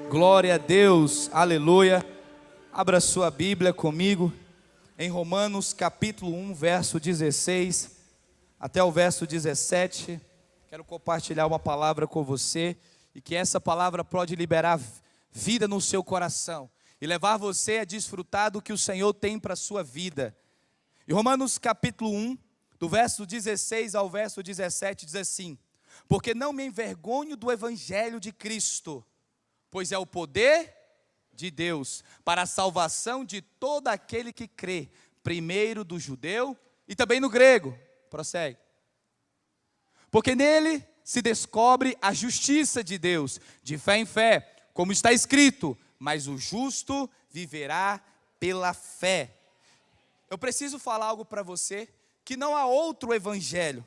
Glória a Deus, aleluia. Abra sua Bíblia comigo em Romanos capítulo 1, verso 16 até o verso 17. Quero compartilhar uma palavra com você e que essa palavra pode liberar vida no seu coração e levar você a desfrutar do que o Senhor tem para a sua vida. Em Romanos capítulo 1, do verso 16 ao verso 17, diz assim: porque não me envergonho do evangelho de Cristo, pois é o poder de Deus para a salvação de todo aquele que crê, primeiro do judeu e também no grego. Prossegue. Porque nele se descobre a justiça de Deus, de fé em fé, como está escrito: mas o justo viverá pela fé. Eu preciso falar algo para você, que não há outro evangelho.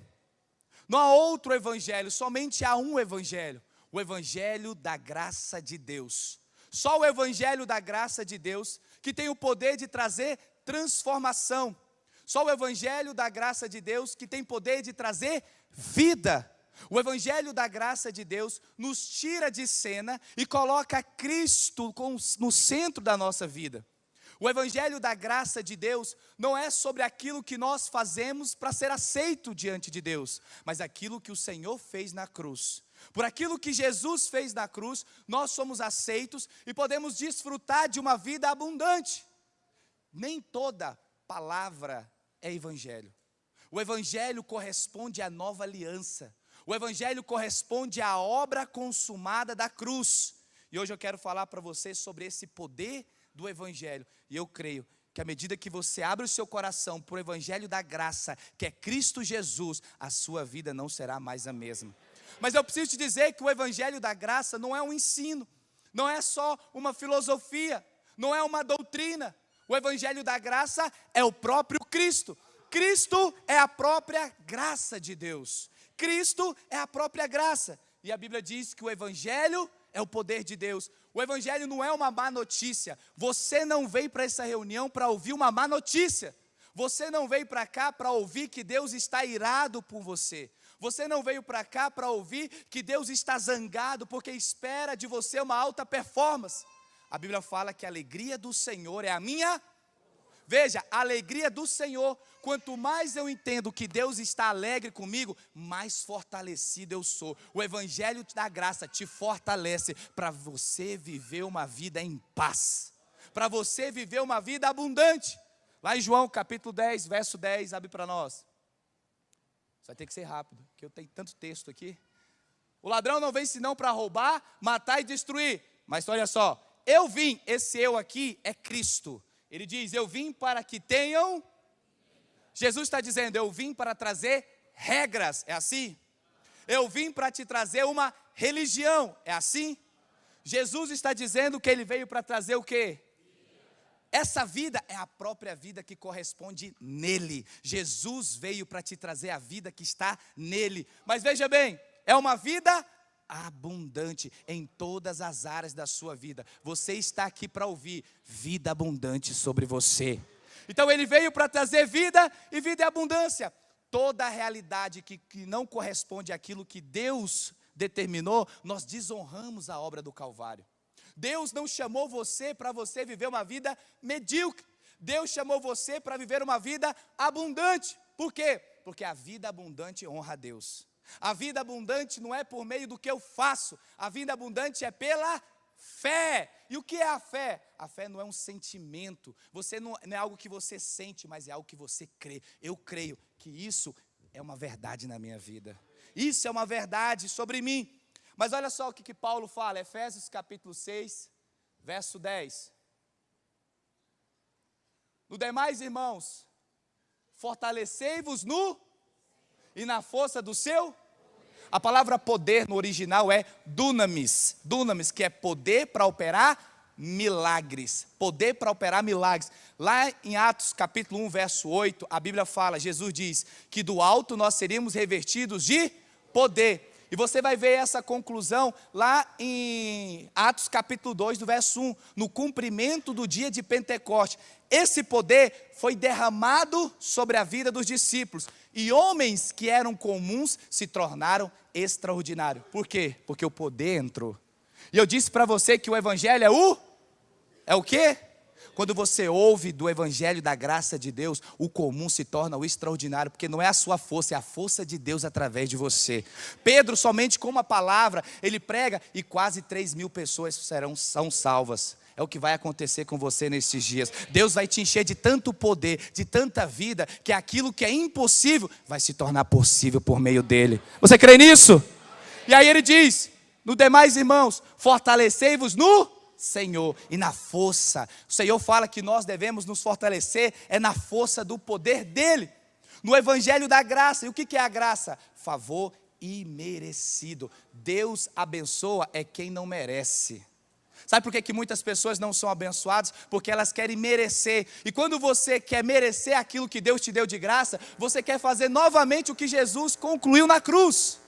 Não há outro evangelho, somente há um evangelho. O evangelho da graça de Deus. Só o evangelho da graça de Deus que tem o poder de trazer transformação. Só o evangelho da graça de Deus que tem poder de trazer vida. O evangelho da graça de Deus nos tira de cena e coloca Cristo no centro da nossa vida. O evangelho da graça de Deus não é sobre aquilo que nós fazemos para ser aceito diante de Deus, mas aquilo que o Senhor fez na cruz. Por aquilo que Jesus fez na cruz, nós somos aceitos e podemos desfrutar de uma vida abundante. Nem toda palavra é evangelho. O evangelho corresponde à nova aliança. O evangelho corresponde à obra consumada da cruz. E hoje eu quero falar para você sobre esse poder do evangelho. E eu creio que à medida que você abre o seu coração para o evangelho da graça, que é Cristo Jesus, a sua vida não será mais a mesma. Mas eu preciso te dizer que o evangelho da graça não é um ensino, não é só uma filosofia, não é uma doutrina. O evangelho da graça é o próprio Cristo. Cristo é a própria graça de Deus. Cristo é a própria graça. E a Bíblia diz que o evangelho é o poder de Deus. O evangelho não é uma má notícia. Você não veio para essa reunião para ouvir uma má notícia. Você não veio para cá para ouvir que Deus está irado por você. Você não veio para cá para ouvir que Deus está zangado porque espera de você uma alta performance. A Bíblia fala que a alegria do Senhor é a minha. Veja, a alegria do Senhor, quanto mais eu entendo que Deus está alegre comigo, mais fortalecido eu sou. O evangelho da graça te fortalece para você viver uma vida em paz, para você viver uma vida abundante. Lá em João capítulo 10, verso 10, abre para nós. Vai ter que ser rápido, porque eu tenho tanto texto aqui. O ladrão não vem senão para roubar, matar e destruir. Mas olha só, eu vim, esse eu aqui é Cristo. Ele diz, eu vim para que tenham. Jesus está dizendo, eu vim para trazer regras, é assim? Eu vim para te trazer uma religião, é assim? Jesus está dizendo que ele veio para trazer o quê? Essa vida é a própria vida que corresponde nele. Jesus veio para te trazer a vida que está nele. Mas veja bem, é uma vida abundante em todas as áreas da sua vida. Você está aqui para ouvir vida abundante sobre você. Então ele veio para trazer vida e vida e abundância. Toda a realidade que não corresponde àquilo que Deus determinou, nós desonramos a obra do Calvário. Deus não chamou você para você viver uma vida medíocre. Deus chamou você para viver uma vida abundante. Por quê? Porque a vida abundante honra a Deus. A vida abundante não é por meio do que eu faço. A vida abundante é pela fé. E o que é a fé? A fé não é um sentimento. Você não é algo que você sente, mas é algo que você crê. Eu creio que isso é uma verdade na minha vida. Isso é uma verdade sobre mim. Mas olha só o que Paulo fala, Efésios capítulo 6, verso 10. No demais, irmãos, fortalecei-vos no e na força do seu. A palavra poder no original é dunamis. Dunamis, que é poder para operar milagres. Poder para operar milagres. Lá em Atos capítulo 1, verso 8, a Bíblia fala, Jesus diz que do alto nós seríamos revestidos de poder. E você vai ver essa conclusão lá em Atos capítulo 2, do verso 1, no cumprimento do dia de Pentecoste. Esse poder foi derramado sobre a vida dos discípulos. E homens que eram comuns se tornaram extraordinários. Por quê? Porque o poder entrou. E eu disse para você que o evangelho é o quê? Quando você ouve do evangelho da graça de Deus, o comum se torna o extraordinário, porque não é a sua força, é a força de Deus através de você. Pedro, somente com uma palavra, ele prega e quase 3.000 pessoas são salvas. É o que vai acontecer com você nesses dias. Deus vai te encher de tanto poder, de tanta vida, que aquilo que é impossível vai se tornar possível por meio dele. Você crê nisso? E aí ele diz, no demais irmãos, fortalecei-vos no Senhor e na força. O Senhor fala que nós devemos nos fortalecer na força do poder dele, no evangelho da graça. E o que é a graça? Favor imerecido. Deus abençoa quem não merece. Sabe por que muitas pessoas não são abençoadas? Porque elas querem merecer. E quando você quer merecer aquilo que Deus te deu de graça, você quer fazer novamente o que Jesus concluiu na cruz.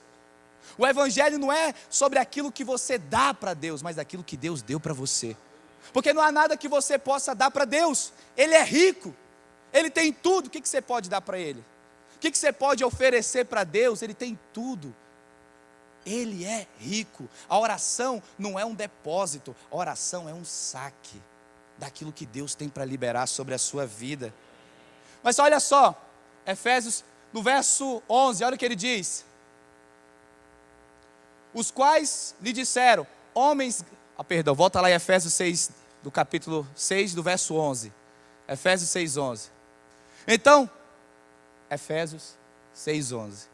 O evangelho não é sobre aquilo que você dá para Deus, mas aquilo que Deus deu para você. Porque não há nada que você possa dar para Deus. Ele é rico, Ele tem tudo. O que você pode dar para Ele? O que você pode oferecer para Deus? Ele tem tudo. Ele é rico. A oração não é um depósito, a oração é um saque daquilo que Deus tem para liberar sobre a sua vida. Mas olha só, Efésios, no verso 11, olha o que ele diz. Os quais lhe disseram, homens... volta lá em Efésios 6, do capítulo 6, do verso 11. Efésios 6, 11. Então, Efésios 6, 11.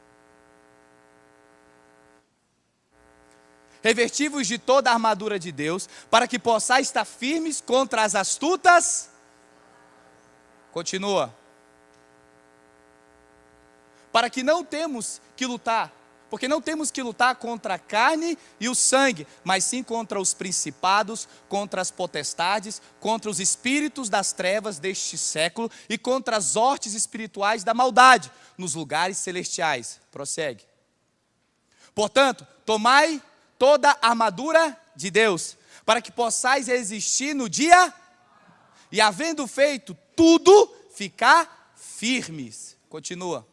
Revesti-vos de toda a armadura de Deus, para que possais estar firmes contra as astutas. Continua. Para que não temos que lutar, porque não temos que lutar contra a carne e o sangue, mas sim contra os principados, contra as potestades, contra os espíritos das trevas deste século e contra as hostes espirituais da maldade nos lugares celestiais. Prossegue. Portanto, tomai toda a armadura de Deus, para que possais resistir no dia, e havendo feito tudo, ficar firmes. Continua.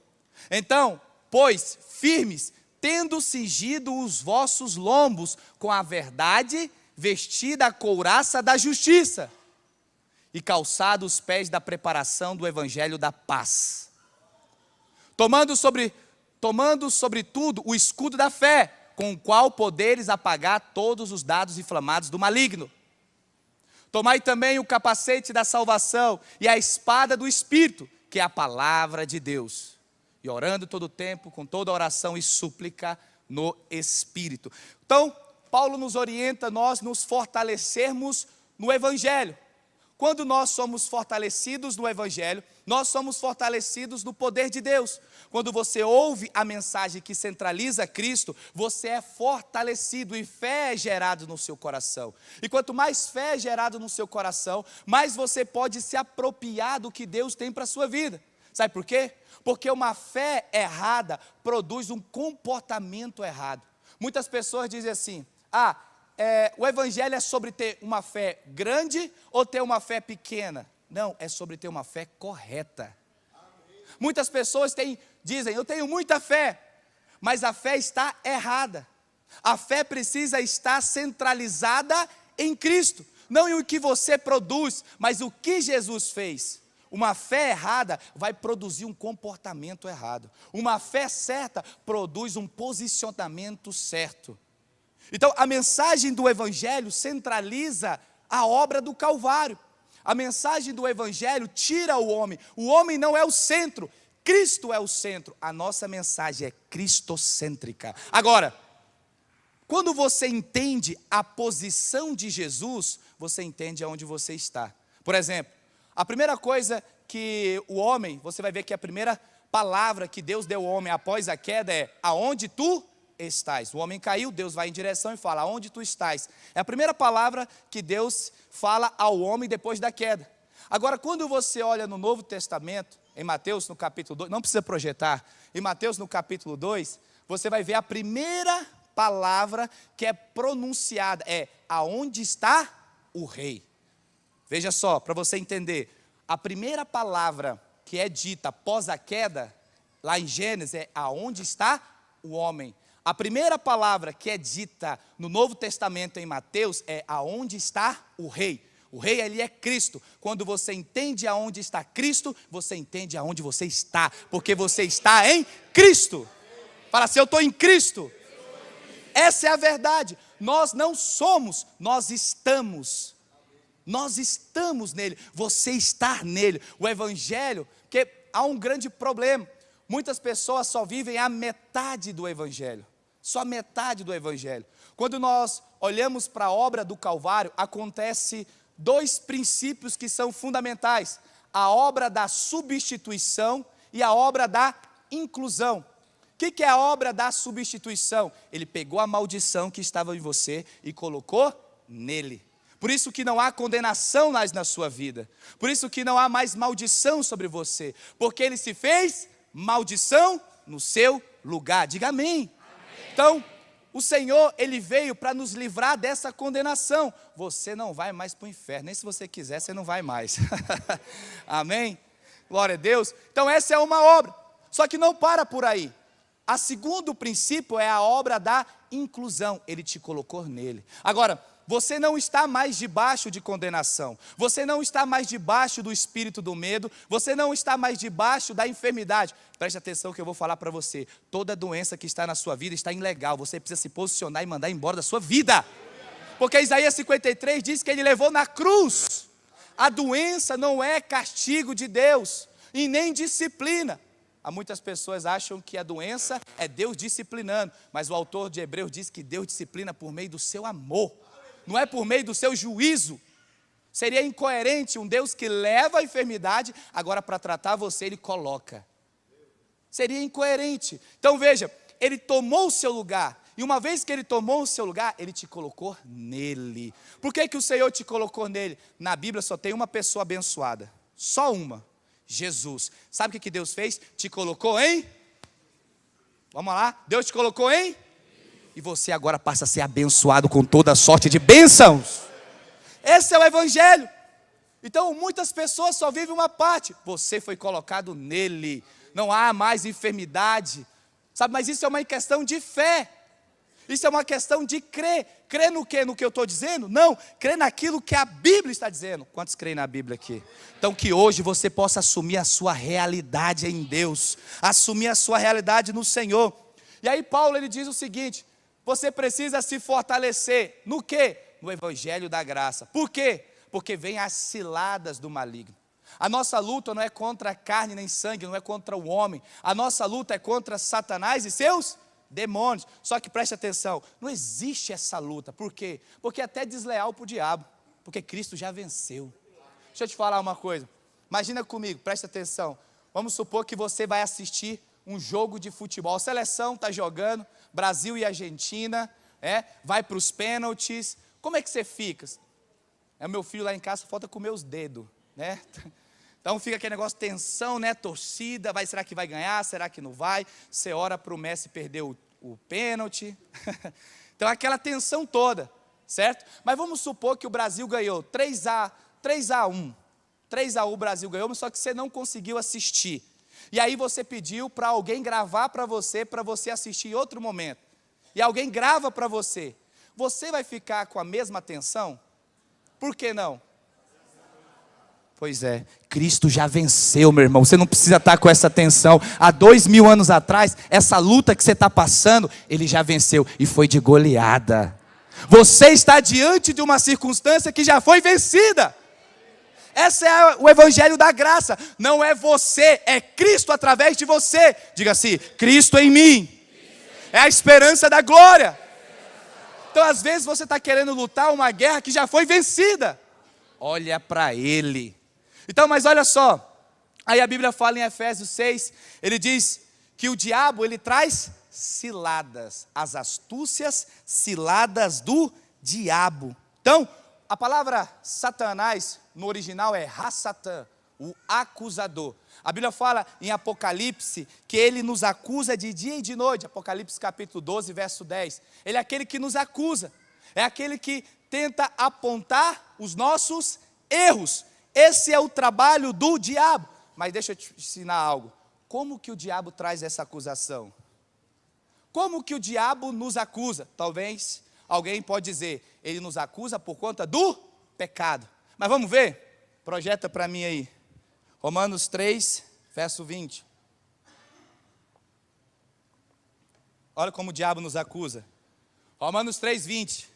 Então, pois, firmes, tendo cingido os vossos lombos com a verdade, vestida a couraça da justiça, e calçado os pés da preparação do evangelho da paz. Tomando sobretudo o escudo da fé, com o qual poderes apagar todos os dardos inflamados do maligno. Tomai também o capacete da salvação e a espada do Espírito, que é a palavra de Deus. E orando todo o tempo, com toda oração e súplica no Espírito. Então, Paulo nos orienta nós nos fortalecermos no Evangelho. Quando nós somos fortalecidos no Evangelho, nós somos fortalecidos no poder de Deus. Quando você ouve a mensagem que centraliza Cristo, você é fortalecido e fé é gerada no seu coração. E quanto mais fé é gerada no seu coração, mais você pode se apropriar do que Deus tem para a sua vida. Sabe por quê? Porque uma fé errada produz um comportamento errado. Muitas pessoas dizem assim, o evangelho é sobre ter uma fé grande ou ter uma fé pequena? Não, é sobre ter uma fé correta. Muitas pessoas dizem, eu tenho muita fé, mas a fé está errada. A fé precisa estar centralizada em Cristo, não em o que você produz, mas o que Jesus fez. Uma fé errada vai produzir um comportamento errado. Uma fé certa produz um posicionamento certo. Então, a mensagem do Evangelho centraliza a obra do Calvário. A mensagem do Evangelho tira o homem. O homem não é o centro, Cristo é o centro. A nossa mensagem é cristocêntrica. Agora, quando você entende a posição de Jesus, você entende aonde você está. Por exemplo, a primeira coisa que o homem, você vai ver que a primeira palavra que Deus deu ao homem após a queda é, aonde tu estás. O homem caiu, Deus vai em direção e fala, aonde tu estás? É a primeira palavra que Deus fala ao homem depois da queda. Agora, quando você olha no Novo Testamento, em Mateus no capítulo 2, não precisa projetar, em Mateus no capítulo 2, você vai ver a primeira palavra que é pronunciada, é, aonde está o rei? Veja só, para você entender, a primeira palavra que é dita após a queda, lá em Gênesis, é aonde está o homem. a primeira palavra que é dita no Novo Testamento em Mateus é aonde está o rei. O rei ali é Cristo. Quando você entende aonde está Cristo, você entende aonde você está, porque você está em Cristo. Fala assim, eu estou em Cristo. Essa é a verdade. Nós não somos, nós estamos. Nós estamos nele, você está nele. O Evangelho, porque há um grande problema. Muitas pessoas só vivem a metade do Evangelho. Só a metade do Evangelho. Quando nós olhamos para a obra do Calvário, acontece dois princípios que são fundamentais. A obra da substituição e a obra da inclusão. O que é a obra da substituição? Ele pegou a maldição que estava em você e colocou nele. Por isso que não há condenação mais na sua vida. Por isso que não há mais maldição sobre você. Porque ele se fez maldição no seu lugar. Diga amém. Então, o Senhor, ele veio para nos livrar dessa condenação. Você não vai mais para o inferno. Nem se você quiser, você não vai mais. Amém? Glória a Deus. Então, essa é uma obra. Só que não para por aí. A segundo princípio é a obra da inclusão. Ele te colocou nele. Agora, você não está mais debaixo de condenação. Você não está mais debaixo do espírito do medo. Você não está mais debaixo da enfermidade. Preste atenção que eu vou falar para você. Toda doença que está na sua vida está ilegal. Você precisa se posicionar e mandar embora da sua vida. Porque Isaías 53 diz que ele levou na cruz. A doença não é castigo de Deus e nem disciplina. Há muitas pessoas acham que a doença é Deus disciplinando. Mas o autor de Hebreus diz que Deus disciplina por meio do seu amor. Não é por meio do seu juízo. Seria incoerente um Deus que leva a enfermidade, agora para tratar você ele coloca. Seria incoerente. Então veja, ele tomou o seu lugar. E uma vez que ele tomou o seu lugar, ele te colocou nele. Por que o Senhor te colocou nele? Na Bíblia só tem uma pessoa abençoada. Só uma. Jesus. Sabe o que Deus fez? Te colocou em? Vamos lá. Deus te colocou em? E você agora passa a ser abençoado com toda sorte de bênçãos. Esse é o Evangelho. Então muitas pessoas só vivem uma parte. Você foi colocado nele. Não há mais enfermidade. Sabe, mas isso é uma questão de fé. Isso é uma questão de crer. Crer no quê? No que eu estou dizendo? Não, crer naquilo que a Bíblia está dizendo. Quantos creem na Bíblia aqui? Então que hoje você possa assumir a sua realidade em Deus. Assumir a sua realidade no Senhor. E aí Paulo ele diz o seguinte: você precisa se fortalecer. No quê? No Evangelho da graça. Por quê? Porque vem as ciladas do maligno. A nossa luta não é contra carne nem sangue, não é contra o homem. A nossa luta é contra Satanás e seus demônios. Só que preste atenção, não existe essa luta. Por quê? Porque é até desleal para o diabo. Porque Cristo já venceu. Deixa eu te falar uma coisa. Imagina comigo, preste atenção. Vamos supor que você vai assistir um jogo de futebol. A seleção está jogando, Brasil e Argentina, vai para os pênaltis. Como é que você fica? É o meu filho lá em casa, falta comer os dedos, né? Então fica aquele negócio, tensão, né? Torcida, será que vai ganhar? Será que não vai? Você ora para o Messi perder o pênalti. Então aquela tensão toda, certo? Mas vamos supor que o Brasil ganhou 3-1. 3-1 o Brasil ganhou, mas só que você não conseguiu assistir. E aí você pediu para alguém gravar para você assistir em outro momento. E alguém grava para você. Você vai ficar com a mesma atenção? Por que não? Pois é, Cristo já venceu, meu irmão. Você não precisa estar com essa tensão. Há 2000 anos atrás, essa luta que você está passando, Ele já venceu e foi de goleada. Você está diante de uma circunstância que já foi vencida. Esse é o Evangelho da graça. Não é você, é Cristo através de você. Diga assim, Cristo em mim. É a esperança da glória. Então às vezes você está querendo lutar uma guerra que já foi vencida. Olha para Ele. Então, mas olha só, aí a Bíblia fala em Efésios 6, ele diz que o diabo, ele traz ciladas, as astúcias ciladas do diabo. Então, a palavra Satanás, no original é Ha-Satã, o acusador. A Bíblia fala em Apocalipse que ele nos acusa de dia e de noite, Apocalipse capítulo 12, verso 10. Ele é aquele que nos acusa, é aquele que tenta apontar os nossos erros. Esse é o trabalho do diabo. Mas deixa eu te ensinar algo. Como que o diabo traz essa acusação? como que o diabo nos acusa? Talvez alguém pode dizer, ele nos acusa por conta do pecado. Mas vamos ver? Projeta para mim aí. Romanos 3, verso 20. Olha como o diabo nos acusa. Romanos 3, 20.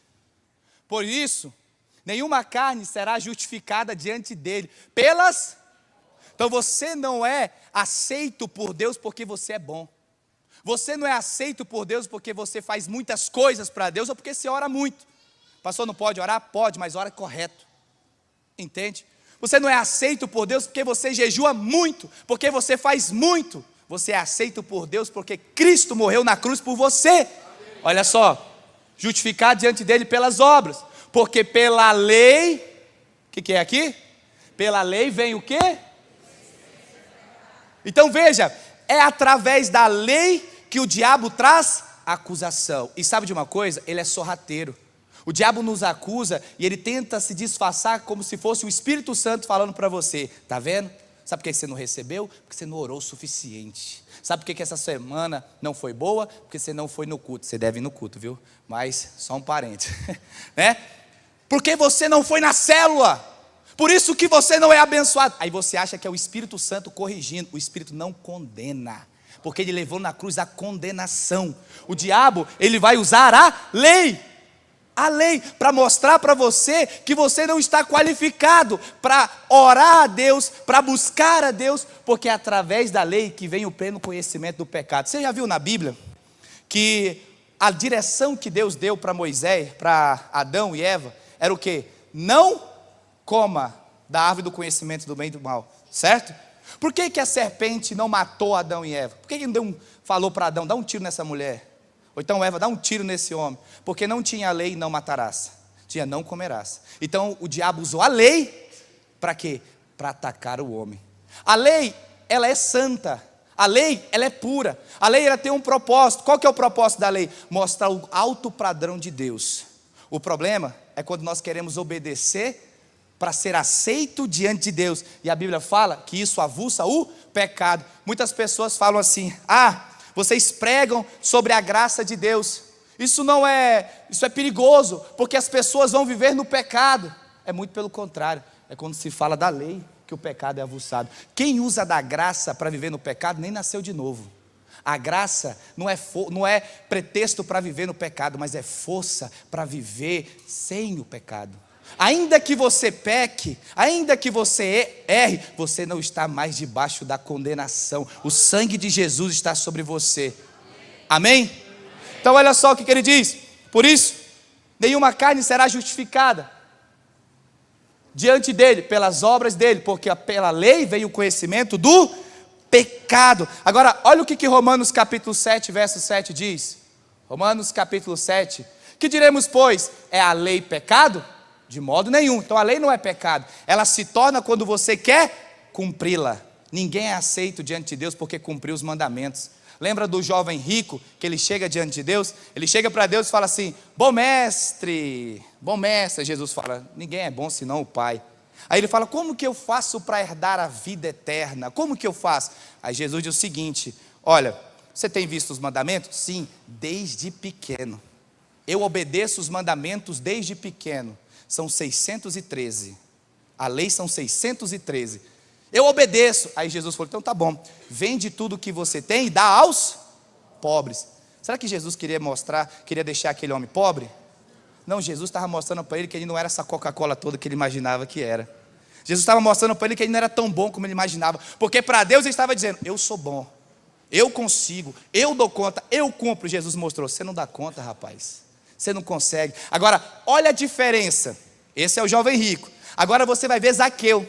Por isso, nenhuma carne será justificada diante dele pelas... Então você não é aceito por Deus porque você é bom. Você não é aceito por Deus porque você faz muitas coisas para Deus ou porque você ora muito. Pastor, não pode orar? Pode, mas ora correto. Entende? Você não é aceito por Deus porque você jejua muito, porque você faz muito. Você é aceito por Deus porque Cristo morreu na cruz por você. Olha só, justificado diante dele pelas obras. Porque pela lei, o que é aqui? Pela lei vem o quê? Então veja, é através da lei que o diabo traz acusação. E sabe de uma coisa? Ele é sorrateiro. O diabo nos acusa e ele tenta se disfarçar como se fosse o Espírito Santo falando para você. Tá vendo? Sabe por que você não recebeu? Porque você não orou o suficiente. Sabe por que essa semana não foi boa? Porque você não foi no culto. Você deve ir no culto, viu? Mas só um parênteses. Né? Porque você não foi na célula. Por isso que você não é abençoado. Aí você acha que é o Espírito Santo corrigindo. O Espírito não condena, porque ele levou na cruz a condenação. O diabo, ele vai usar a lei para mostrar para você que você não está qualificado para orar a Deus, para buscar a Deus, porque é através da lei que vem o pleno conhecimento do pecado. Você já viu na Bíblia que a direção que Deus deu para Moisés, para Adão e Eva, era o quê? Não coma da árvore do conhecimento do bem e do mal, certo? Por que a serpente não matou Adão e Eva? Por que não falou para Adão, dá um tiro nessa mulher? Ou então Eva, dá um tiro nesse homem? Porque não tinha a lei, não matarás. Tinha não comerás. Então o diabo usou a lei, para quê? Para atacar o homem. A lei, ela é santa. A lei, ela é pura. A lei, ela tem um propósito. Qual que é o propósito da lei? Mostrar o alto padrão de Deus. O problema é quando nós queremos obedecer para ser aceito diante de Deus. E a Bíblia fala que isso avulsa o pecado. Muitas pessoas falam assim, vocês pregam sobre a graça de Deus. Isso é perigoso, porque as pessoas vão viver no pecado. É muito pelo contrário, é quando se fala da lei que o pecado é avulsado. Quem usa da graça para viver no pecado, nem nasceu de novo. A graça não é pretexto para viver no pecado, mas é força para viver sem o pecado. Ainda que você peque, ainda que você erre, você não está mais debaixo da condenação. O sangue de Jesus está sobre você. Amém? Então olha só o que ele diz. Por isso, nenhuma carne será justificada diante dele, pelas obras dele, porque pela lei veio o conhecimento do pecado. Agora, olha o que Romanos capítulo 7, verso 7 diz. Romanos capítulo 7. Que diremos, pois? É a lei pecado? De modo nenhum. Então a lei não é pecado. Ela se torna quando você quer cumpri-la. Ninguém é aceito diante de Deus porque cumpriu os mandamentos. Lembra do jovem rico, que ele chega diante de Deus? Ele chega para Deus e fala assim, bom mestre. Jesus fala, ninguém é bom senão o Pai. Aí ele fala, como que eu faço para herdar a vida eterna? Como que eu faço? Aí Jesus diz o seguinte, olha, você tem visto os mandamentos? Sim, desde pequeno. Eu obedeço os mandamentos desde pequeno. São 613. A lei são 613. Eu obedeço. Aí Jesus falou, então tá bom. Vende tudo que você tem e dá aos pobres. Será que Jesus queria deixar aquele homem pobre? Não, Jesus estava mostrando para ele que ele não era essa Coca-Cola toda que ele imaginava que era. Jesus estava mostrando para ele que ele não era tão bom como ele imaginava. Porque para Deus ele estava dizendo, eu sou bom. Eu consigo, eu dou conta, eu cumpro. Jesus mostrou, você não dá conta, rapaz. Você não consegue. Agora, olha a diferença. Esse é o jovem rico. Agora você vai ver Zaqueu.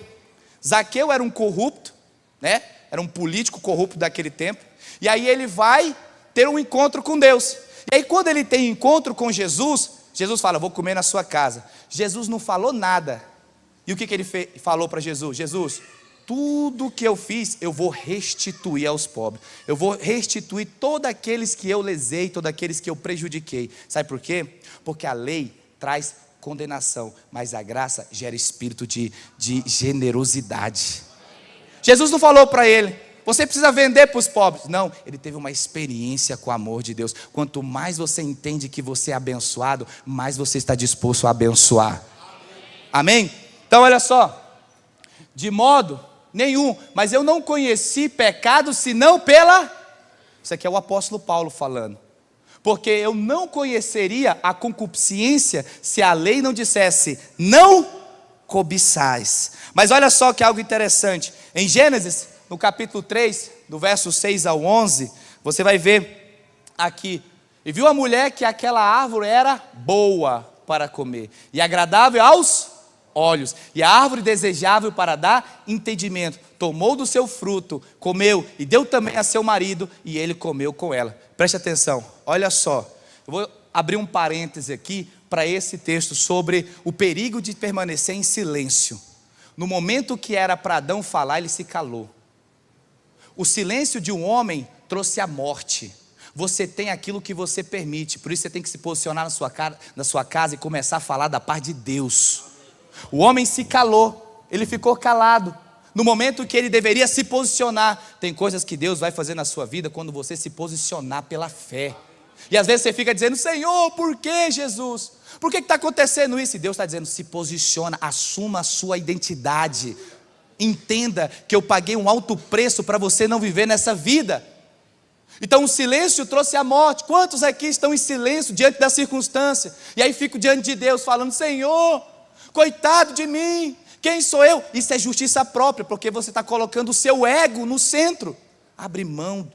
Zaqueu era um corrupto, né? Era um político corrupto daquele tempo. E aí ele vai ter um encontro com Deus. E aí quando ele tem encontro com Jesus, Jesus fala, vou comer na sua casa. Jesus não falou nada. E o que ele falou para Jesus? Jesus, tudo que eu fiz, eu vou restituir aos pobres. Eu vou restituir todos aqueles que eu lesei, todos aqueles que eu prejudiquei. Sabe por quê? Porque a lei traz condenação, mas a graça gera espírito de generosidade. Jesus não falou para ele, Você precisa vender para os pobres. Não, ele teve uma experiência com o amor de Deus. Quanto mais você entende que você é abençoado, mais você está disposto a abençoar. Amém? Então olha só, de modo nenhum, mas eu não conheci pecado senão pela... Isso aqui é o apóstolo Paulo falando. Porque eu não conheceria a concupiscência se a lei não dissesse, não cobiçais. Mas olha só que algo interessante. Em Gênesis, no capítulo 3, do verso 6 ao 11, você vai ver aqui. E viu a mulher que aquela árvore era boa para comer, e agradável aos olhos, e a árvore desejável para dar entendimento. Tomou do seu fruto, comeu, e deu também a seu marido, e ele comeu com ela. Preste atenção, olha só. Eu vou abrir um parêntese aqui para esse texto sobre o perigo de permanecer em silêncio. No momento que era para Adão falar, ele se calou. O silêncio de um homem trouxe a morte. Você tem aquilo que você permite, por isso você tem que se posicionar na sua casa e começar a falar da parte de Deus. O homem se calou, ele ficou calado. No momento que ele deveria se posicionar, tem coisas que Deus vai fazer na sua vida quando você se posicionar pela fé. E às vezes você fica dizendo, Senhor, por que Jesus? Por que está acontecendo isso? E Deus está dizendo, se posiciona, assuma a sua identidade. Entenda que eu paguei um alto preço para você não viver nessa vida. Então o silêncio trouxe a morte. Quantos aqui estão em silêncio diante da circunstância? E aí fico diante de Deus falando, Senhor, coitado de mim, quem sou eu? Isso é justiça própria, porque você está colocando o seu ego no centro. Abre mão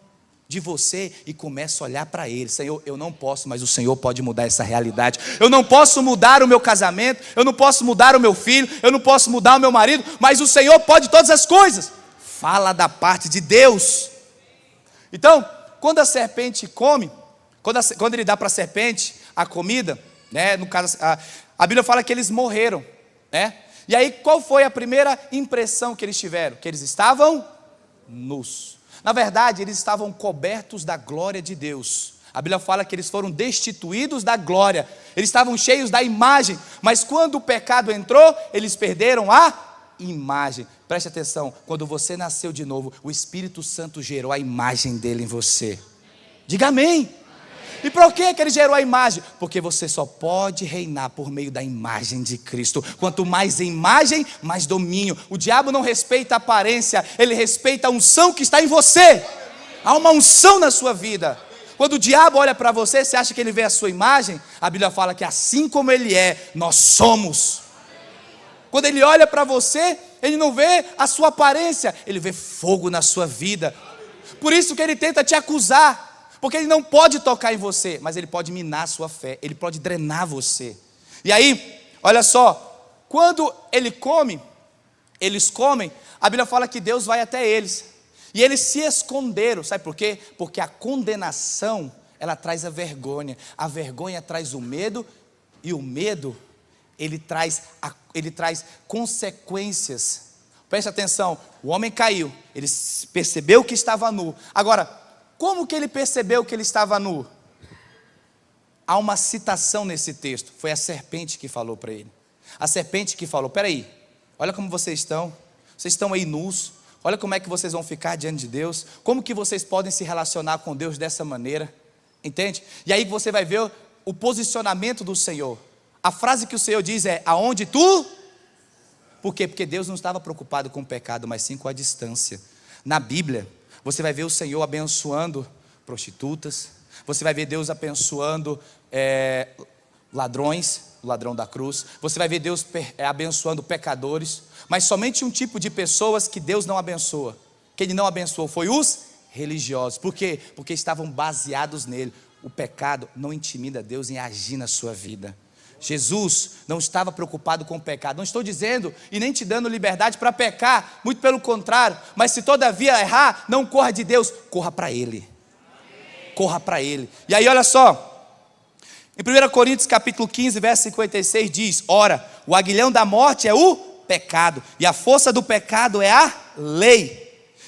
de você e começa a olhar para Ele. Senhor, eu não posso, mas o Senhor pode mudar essa realidade. Eu não posso mudar o meu casamento, eu não posso mudar o meu filho, eu não posso mudar o meu marido, mas o Senhor pode todas as coisas. Fala da parte de Deus. Então, quando a serpente come, quando ele dá para a serpente a comida, né, no caso, a Bíblia fala que eles morreram, né? E aí qual foi a primeira impressão que eles tiveram? Que eles estavam nus. Na verdade, eles estavam cobertos da glória de Deus. A Bíblia fala que eles foram destituídos da glória. Eles estavam cheios da imagem, mas quando o pecado entrou, eles perderam a imagem. Preste atenção, quando você nasceu de novo, o Espírito Santo gerou a imagem dele em você. Diga amém. E por que ele gerou a imagem? Porque você só pode reinar por meio da imagem de Cristo. Quanto mais imagem, mais domínio. O diabo não respeita a aparência, ele respeita a unção que está em você. Há uma unção na sua vida. Quando o diabo olha para você, você acha que ele vê a sua imagem? A Bíblia fala que assim como ele é, nós somos. Quando ele olha para você, ele não vê a sua aparência, ele vê fogo na sua vida. Por isso que ele tenta te acusar. Porque ele não pode tocar em você, mas ele pode minar a sua fé, ele pode drenar você. E aí, olha só, quando eles comem, a Bíblia fala que Deus vai até eles. E eles se esconderam, sabe por quê? Porque a condenação, ela traz a vergonha traz o medo, e o medo, ele traz consequências. Preste atenção, o homem caiu, ele percebeu que estava nu. Agora, como que ele percebeu que ele estava nu? Há uma citação nesse texto, foi a serpente que falou para ele. A serpente que falou, peraí, olha como vocês estão aí nus, olha como é que vocês vão ficar diante de Deus, como que vocês podem se relacionar com Deus dessa maneira, entende? E aí você vai ver o posicionamento do Senhor. A frase que o Senhor diz é, aonde tu? Por quê? Porque Deus não estava preocupado com o pecado, mas sim com a distância. Na Bíblia, você vai ver o Senhor abençoando prostitutas, você vai ver Deus abençoando ladrões, o ladrão da cruz, você vai ver Deus abençoando pecadores, mas somente um tipo de pessoas que Deus não abençoa, que Ele não abençoou, foi os religiosos. Por quê? Porque estavam baseados nele. O pecado não intimida Deus em agir na sua vida. Jesus não estava preocupado com o pecado. Não estou dizendo e nem te dando liberdade para pecar, muito pelo contrário, mas se todavia errar, não corra de Deus, corra para Ele. Corra para Ele. E aí olha só, em 1 Coríntios capítulo 15, verso 56 diz, ora, o aguilhão da morte é o pecado, e a força do pecado é a lei.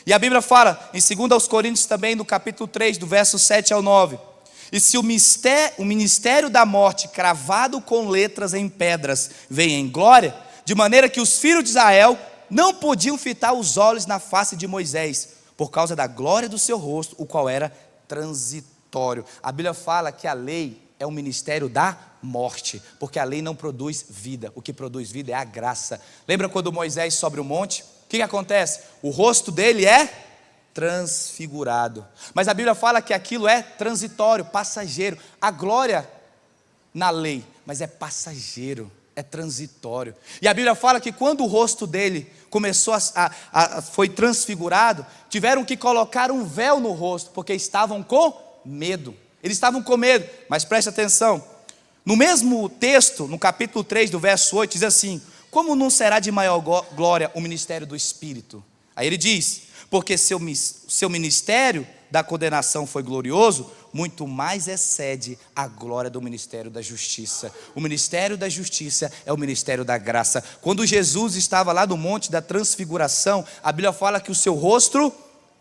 E a Bíblia fala, em 2 Coríntios também, no capítulo 3, do verso 7 ao 9, e se o ministério da morte, cravado com letras em pedras, vem em glória, de maneira que os filhos de Israel não podiam fitar os olhos na face de Moisés, por causa da glória do seu rosto, o qual era transitório. A Bíblia fala que a lei é o ministério da morte, porque a lei não produz vida, o que produz vida é a graça. Lembra quando Moisés sobe o monte? O que acontece? O rosto dele é transfigurado, mas a Bíblia fala que aquilo é transitório, passageiro. A glória na lei, mas é passageiro, é transitório. E a Bíblia fala que quando o rosto dele começou foi transfigurado, tiveram que colocar um véu no rosto, porque estavam com medo. Eles estavam com medo, mas preste atenção, no mesmo texto, no capítulo 3 do verso 8, diz assim: como não será de maior glória o ministério do Espírito? Aí ele diz: porque seu ministério da condenação foi glorioso, muito mais excede a glória do ministério da justiça. O ministério da justiça é o ministério da graça. Quando Jesus estava lá no monte da transfiguração, a Bíblia fala que o seu rosto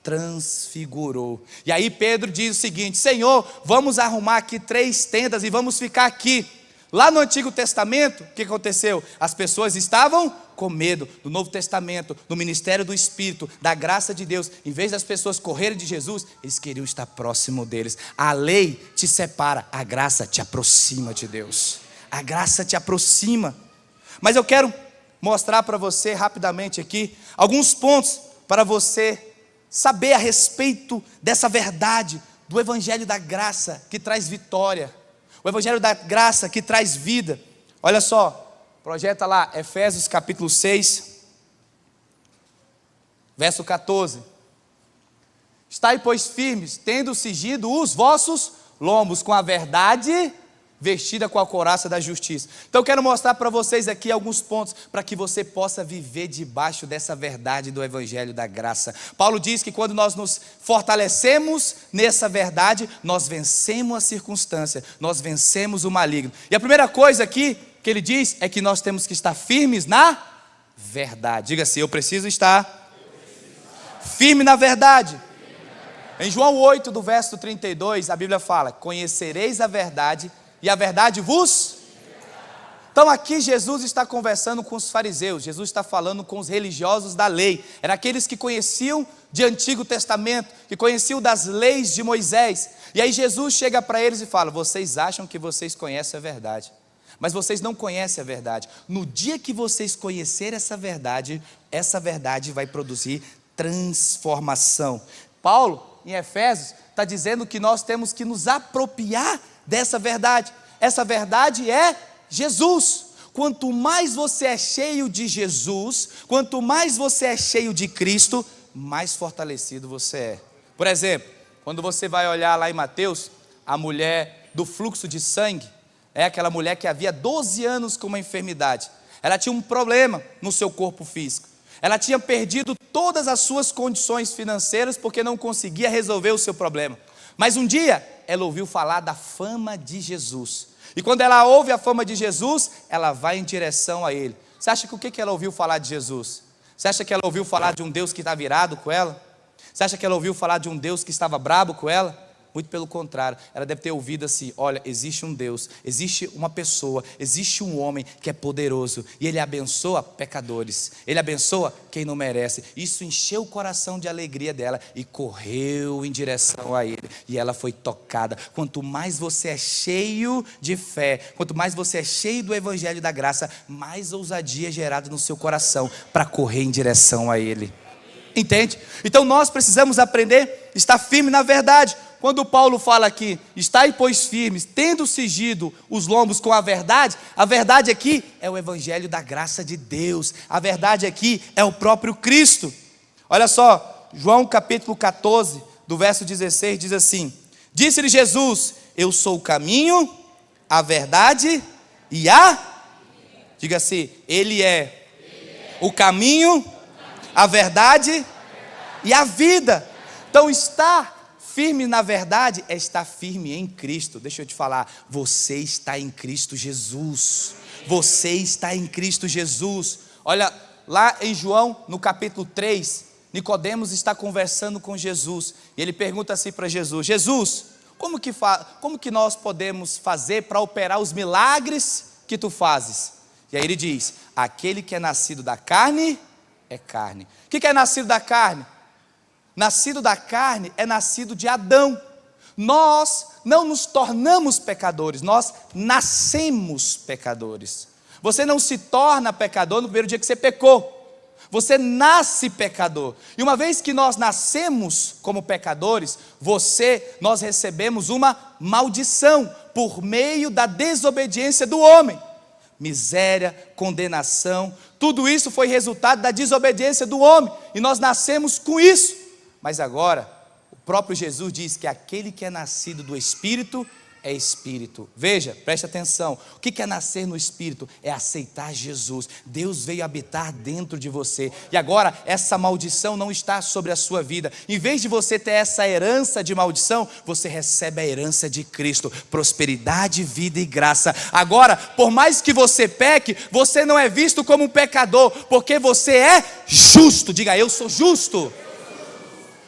transfigurou. E aí Pedro diz o seguinte: Senhor, vamos arrumar aqui 3 tendas e vamos ficar aqui. Lá no Antigo Testamento, o que aconteceu? As pessoas estavam com medo. No Novo Testamento, no ministério do Espírito, da graça de Deus, em vez das pessoas correrem de Jesus, eles queriam estar próximo deles. A lei te separa, a graça te aproxima de Deus. A graça te aproxima. Mas eu quero mostrar para você rapidamente aqui alguns pontos para você saber a respeito dessa verdade do Evangelho da graça que traz vitória. O Evangelho da graça que traz vida. Olha só, projeta lá, Efésios capítulo 6, verso 14. Estai, pois, firmes, tendo cingido os vossos lombos com a verdade, vestida com a couraça da justiça. Então eu quero mostrar para vocês aqui alguns pontos, para que você possa viver debaixo dessa verdade do Evangelho da graça. Paulo diz que quando nós nos fortalecemos nessa verdade, nós vencemos a circunstância, nós vencemos o maligno. E a primeira coisa aqui que ele diz é que nós temos que estar firmes na verdade. Diga assim: eu preciso estar firme na verdade. Em João 8, do verso 32, a Bíblia fala: conhecereis a verdade e a verdade vos... Então aqui Jesus está conversando com os fariseus, Jesus está falando com os religiosos da lei. Eram aqueles que conheciam de Antigo Testamento, que conheciam das leis de Moisés. E aí Jesus chega para eles e fala: vocês acham que vocês conhecem a verdade, mas vocês não conhecem a verdade. No dia que vocês conhecerem essa verdade vai produzir transformação. Paulo, em Efésios, está dizendo que nós temos que nos apropriar dessa verdade. Essa verdade é Jesus. Quanto mais você é cheio de Jesus, quanto mais você é cheio de Cristo, mais fortalecido você é. Por exemplo, quando você vai olhar lá em Mateus, a mulher do fluxo de sangue, é aquela mulher que havia 12 anos com uma enfermidade. Ela tinha um problema no seu corpo físico. Ela tinha perdido todas as suas condições financeiras porque não conseguia resolver o seu problema. Mas um dia, ela ouviu falar da fama de Jesus. E quando ela ouve a fama de Jesus, ela vai em direção a Ele. Você acha que o que ela ouviu falar de Jesus? Você acha que ela ouviu falar de um Deus que está virado com ela? Você acha que ela ouviu falar de um Deus que estava brabo com ela? Muito pelo contrário, ela deve ter ouvido assim: olha, existe um Deus, existe uma pessoa, existe um homem que é poderoso, e Ele abençoa pecadores, Ele abençoa quem não merece. Isso encheu o coração de alegria dela, e correu em direção a Ele, e ela foi tocada. Quanto mais você é cheio de fé, quanto mais você é cheio do Evangelho da graça, mais ousadia é gerada no seu coração, para correr em direção a Ele. Entende? Então nós precisamos aprender a estar firme na verdade. Quando Paulo fala aqui: estai, pois, firmes, tendo cingido os lombos com a verdade aqui é o Evangelho da graça de Deus. A verdade aqui é o próprio Cristo. Olha só, João capítulo 14, do verso 16, diz assim: disse-lhe Jesus: eu sou o caminho, a verdade e a... Diga assim: Ele é o caminho, a verdade e a vida. Então estar firme na verdade é estar firme em Cristo. Deixa eu te falar, você está em Cristo Jesus. Você está em Cristo Jesus. Olha, lá em João, no capítulo 3, Nicodemos está conversando com Jesus. E ele pergunta assim para Jesus: Jesus, como que nós podemos fazer para operar os milagres que tu fazes? E aí ele diz: aquele que é nascido da carne, é carne. O que é nascido da carne? nascido da carne é nascido de Adão. Nós não nos tornamos pecadores, nós nascemos pecadores. Você não se torna pecador no primeiro dia que você pecou. Você nasce pecador. E uma vez que nós nascemos como pecadores, nós recebemos uma maldição por meio da desobediência do homem. Miséria, condenação, tudo isso foi resultado da desobediência do homem. E nós nascemos com isso. Mas agora, o próprio Jesus diz que aquele que é nascido do Espírito é Espírito. Veja, preste atenção. O que é nascer no Espírito? É aceitar Jesus. Deus veio habitar dentro de você. E agora, essa maldição não está sobre a sua vida. Em vez de você ter essa herança de maldição, você recebe a herança de Cristo. Prosperidade, vida e graça. Agora, por mais que você peque, você não é visto como um pecador, porque você é justo. Diga, eu sou justo.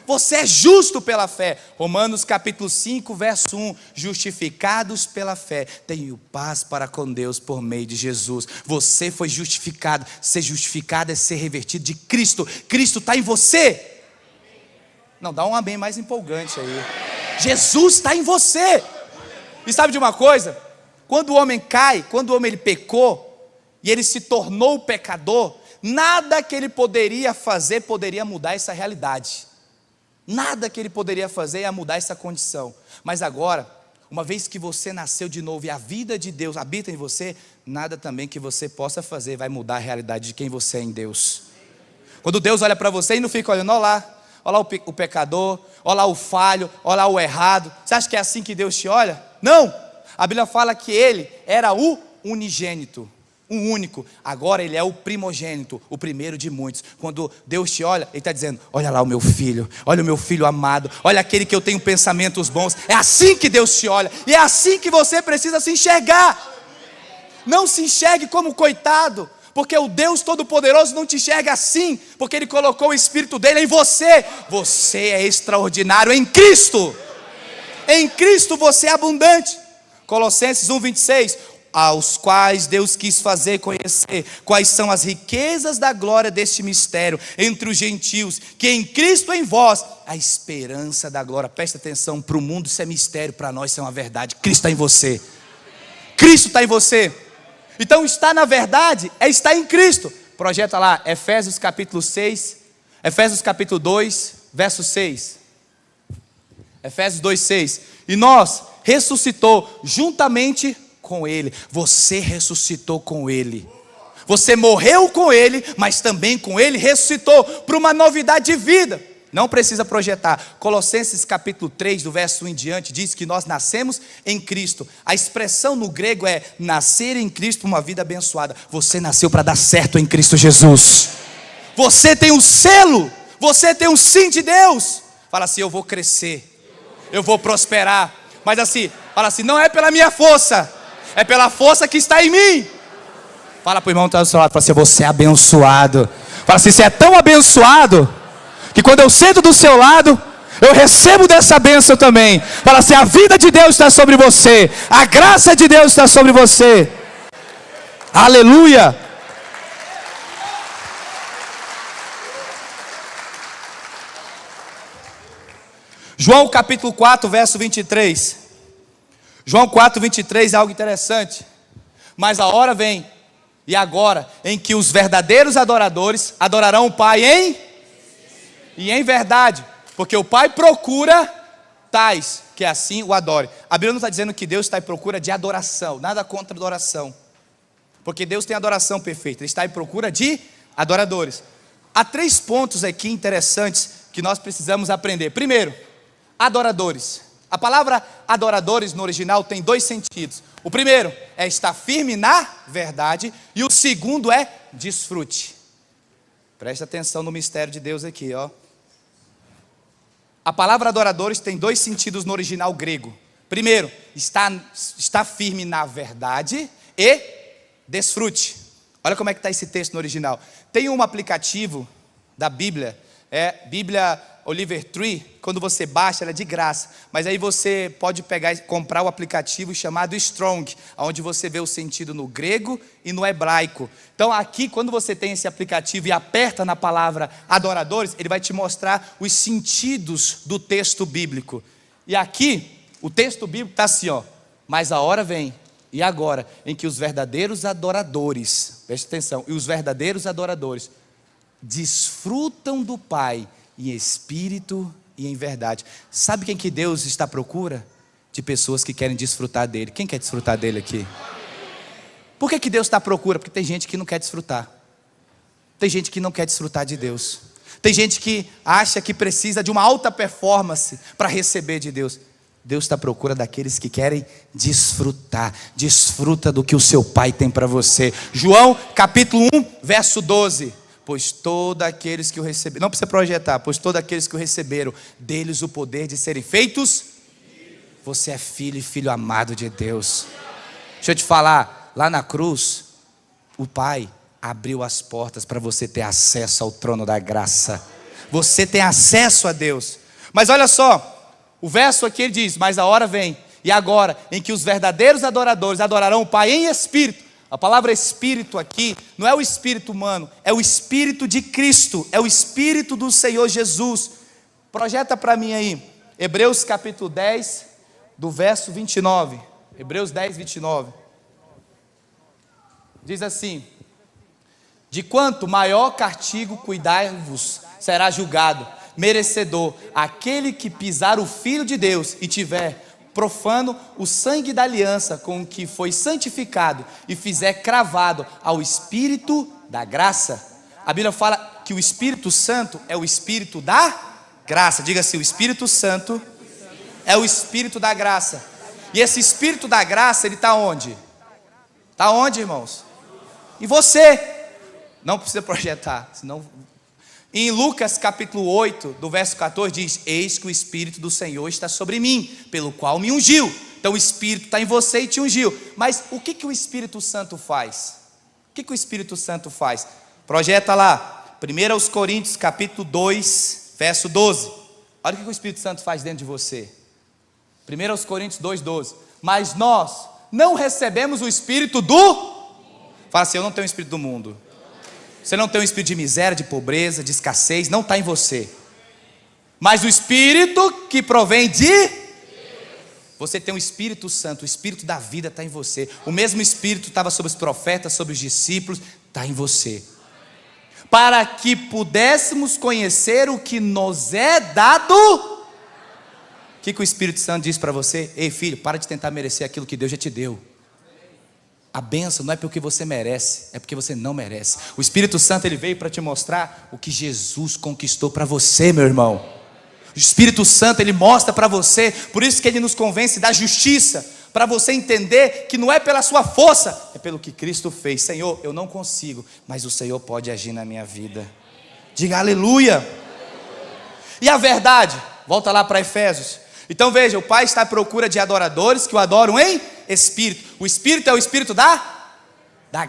Você é justo pela fé. Romanos capítulo 5, verso 1. Justificados pela fé, tenho paz para com Deus por meio de Jesus. Você foi justificado. Ser justificado é ser revestido de Cristo. Cristo está em você. Não, dá um amém mais empolgante aí. Jesus está em você. E sabe de uma coisa? Quando o homem cai, quando o homem ele pecou, e ele se tornou pecador, nada que ele poderia fazer poderia mudar essa realidade. Nada que ele poderia fazer ia mudar essa condição. Mas agora, uma vez que você nasceu de novo e a vida de Deus habita em você, nada também que você possa fazer vai mudar a realidade de quem você é em Deus. Quando Deus olha para você e não fica olhando, olha lá o pecador, olha lá o falho, olha lá o errado. Você acha que é assim que Deus te olha? Não! A Bíblia fala que ele era o unigênito. Um único, agora ele é o primogênito, o primeiro de muitos. Quando Deus te olha, ele está dizendo, olha lá o meu filho, olha o meu filho amado, olha aquele que eu tenho pensamentos bons. É assim que Deus te olha, e é assim que você precisa se enxergar. Não se enxergue como coitado, porque o Deus Todo-Poderoso não te enxerga assim, porque Ele colocou o Espírito dEle em você. Você é extraordinário em Cristo. Em Cristo você é abundante. Colossenses 1:26. Aos quais Deus quis fazer conhecer quais são as riquezas da glória deste mistério entre os gentios, que em Cristo em vós, a esperança da glória. Presta atenção, para o mundo isso é mistério, para nós isso é uma verdade. Cristo está em você. Cristo está em você. Então estar na verdade é estar em Cristo. Projeta lá, Efésios capítulo 6, Efésios capítulo 2, verso 6. Efésios 2:6. E nós ressuscitou juntamente com Ele. Você ressuscitou com Ele. Você morreu com Ele, mas também com Ele ressuscitou para uma novidade de vida. Não precisa projetar. Colossenses capítulo 3, do verso 1 em diante, diz que nós nascemos em Cristo. A expressão no grego é nascer em Cristo para uma vida abençoada. Você nasceu para dar certo em Cristo Jesus. Você tem um selo. Você tem um sim de Deus. Fala assim, eu vou crescer. Eu vou prosperar. Mas assim, fala assim, não é pela minha força, é pela força que está em mim. Fala para o irmão que está do seu lado, fala assim, você é abençoado. Fala assim, você é tão abençoado, que quando eu sento do seu lado, eu recebo dessa bênção também. Fala assim, a vida de Deus está sobre você, a graça de Deus está sobre você. Aleluia. João capítulo 4, verso 23. João 4, 23 é algo interessante. Mas a hora vem, e agora, em que os verdadeiros adoradores adorarão o Pai em verdade. Porque o Pai procura tais que assim o adore. A Bíblia não está dizendo que Deus está em procura de adoração. Nada contra adoração. Porque Deus tem adoração perfeita. Ele está em procura de adoradores. Há 3 pontos aqui interessantes que nós precisamos aprender. Primeiro, adoradores. A palavra adoradores no original tem 2 sentidos. O primeiro é estar firme na verdade, e o segundo é desfrute. Presta atenção no mistério de Deus aqui, ó. A palavra adoradores tem 2 sentidos no original grego. Primeiro, está firme na verdade e desfrute. Olha como é que está esse texto no original. Tem um aplicativo da Bíblia, Bíblia Oliver Tree, quando você baixa, ela é de graça. Mas aí você pode pegar e comprar o aplicativo chamado Strong, onde você vê o sentido no grego e no hebraico. Então aqui, quando você tem esse aplicativo e aperta na palavra adoradores, ele vai te mostrar os sentidos do texto bíblico. E aqui, o texto bíblico está assim, ó. Mas a hora vem, e agora, em que os verdadeiros adoradores, preste atenção, e os verdadeiros adoradores desfrutam do Pai em espírito e em verdade. Sabe quem que Deus está à procura? De pessoas que querem desfrutar dele. Quem quer desfrutar dele aqui? Por que Deus está à procura? Porque tem gente que não quer desfrutar. Tem gente que não quer desfrutar de Deus. Tem gente que acha que precisa de uma alta performance para receber de Deus. Deus está à procura daqueles que querem desfrutar. Desfruta do que o seu Pai tem para você. João capítulo 1, verso 12. Pois todos aqueles que o receberam, não precisa projetar, pois todos aqueles que o receberam, deles o poder de serem feitos. Você é filho e filho amado de Deus. Deixa eu te falar, lá na cruz, o Pai abriu as portas para você ter acesso ao trono da graça. Você tem acesso a Deus. Mas olha só, o verso aqui ele diz, mas a hora vem, e agora, em que os verdadeiros adoradores adorarão o Pai em espírito. A palavra espírito aqui não é o espírito humano, é o espírito de Cristo, é o espírito do Senhor Jesus. Projeta para mim aí, Hebreus capítulo 10, do verso 29. Hebreus 10, 29. Diz assim: de quanto maior castigo cuidai-vos, será julgado, merecedor, aquele que pisar o Filho de Deus e tiver profano o sangue da aliança com que foi santificado e fizer cravado ao Espírito da graça. A Bíblia fala que o Espírito Santo é o Espírito da graça. Diga assim, o Espírito Santo é o Espírito da graça. E esse Espírito da graça, ele está onde? Está onde, irmãos? Em você. Não precisa projetar, senão... Em Lucas capítulo 8, do verso 14 diz: eis que o Espírito do Senhor está sobre mim, pelo qual me ungiu. Então o Espírito está em você e te ungiu. Mas o que o Espírito Santo faz? O que o Espírito Santo faz? Projeta lá, 1 Coríntios capítulo 2, verso 12. Olha o que o Espírito Santo faz dentro de você. 1 Coríntios 2, 12. Mas nós não recebemos o Espírito do... Fala assim, eu não tenho o Espírito do mundo. Você não tem um espírito de miséria, de pobreza, de escassez, não está em você. Mas o Espírito que provém de... Você tem o Espírito Santo, o Espírito da vida está em você. O mesmo Espírito estava sobre os profetas, sobre os discípulos, está em você. Para que pudéssemos conhecer o que nos é dado. O que o Espírito Santo diz para você? Ei filho, para de tentar merecer aquilo que Deus já te deu. A bênção não é porque você merece, é porque você não merece. O Espírito Santo ele veio para te mostrar o que Jesus conquistou para você, meu irmão. O Espírito Santo ele mostra para você, por isso que ele nos convence da justiça, para você entender que não é pela sua força, é pelo que Cristo fez. Senhor, eu não consigo, mas o Senhor pode agir na minha vida. Diga aleluia. E a verdade, volta lá para Efésios. Então veja, o Pai está à procura de adoradores que o adoram em espírito. O Espírito é o Espírito da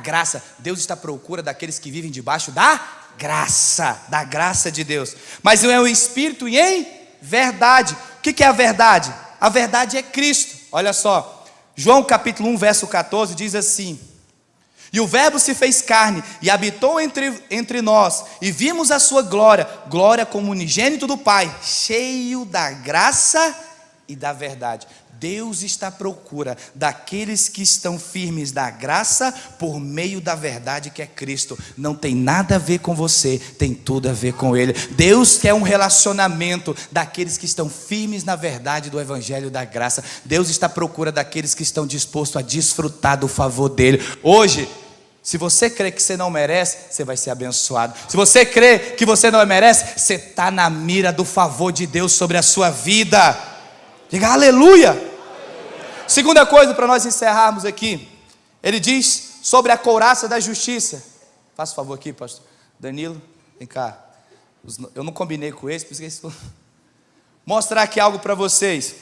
graça. Deus está à procura daqueles que vivem debaixo da graça de Deus. Mas não é o Espírito e em verdade. O que é a verdade? A verdade é Cristo. Olha só, João capítulo 1, verso 14 diz assim: e o Verbo se fez carne e habitou entre nós, e vimos a sua glória, glória como unigênito do Pai, cheio da graça e da verdade. Deus está à procura daqueles que estão firmes da graça por meio da verdade que é Cristo. Não tem nada a ver com você, tem tudo a ver com Ele. Deus quer um relacionamento daqueles que estão firmes na verdade do Evangelho da graça. Deus está à procura daqueles que estão dispostos a desfrutar do favor dEle. Hoje, se você crê que você não merece, você vai ser abençoado. Se você crê que você não merece, você está na mira do favor de Deus sobre a sua vida. Diga aleluia. Segunda coisa para nós encerrarmos aqui, ele diz sobre a couraça da justiça. Faça um favor aqui, pastor Danilo, vem cá. Eu não combinei com esse, por isso que mostrar aqui algo para vocês.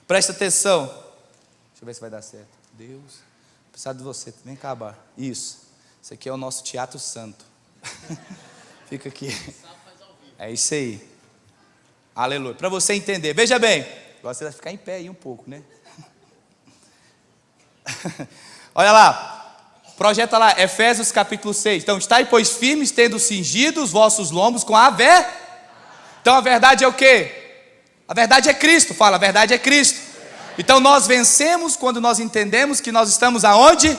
Presta atenção. Deixa eu ver se vai dar certo. Deus, precisar de você, vem cá, Bar. Isso aqui é o nosso teatro santo. Fica aqui. É isso aí. Aleluia. Para você entender. Veja bem. Agora você vai ficar em pé aí um pouco, né? Olha lá. Projeta lá. Efésios capítulo 6. Então, estai, pois, firmes, tendo cingido os vossos lombos com a verdade. Então, a verdade é o quê? A verdade é Cristo. Fala, a verdade é Cristo. Então, nós vencemos quando nós entendemos que nós estamos aonde?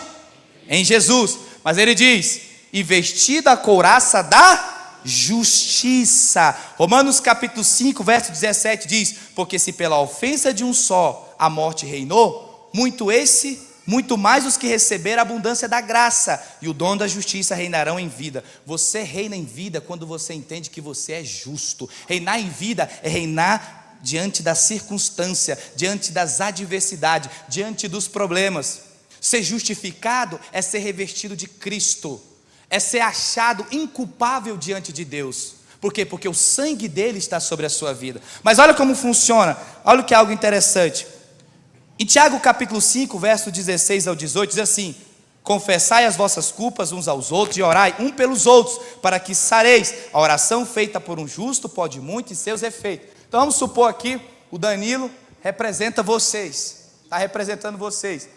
Em Jesus. Mas ele diz, e vestida a couraça da justiça. Romanos capítulo 5, verso 17 diz, porque se pela ofensa de um só a morte reinou, muito mais os que receberam a abundância da graça e o dom da justiça reinarão em vida. Você reina em vida quando você entende que você é justo. Reinar em vida é reinar diante da circunstância, diante das adversidades, diante dos problemas. Ser justificado é ser revestido de Cristo, é ser achado inculpável diante de Deus. Por quê? Porque o sangue dele está sobre a sua vida. Mas olha como funciona, olha o que é algo interessante. Em Tiago capítulo 5, verso 16 ao 18, diz assim, confessai as vossas culpas uns aos outros e orai um pelos outros, para que sareis. A oração feita por um justo pode muito em seus efeitos. Então vamos supor aqui, o Danilo representa vocês, está representando vocês.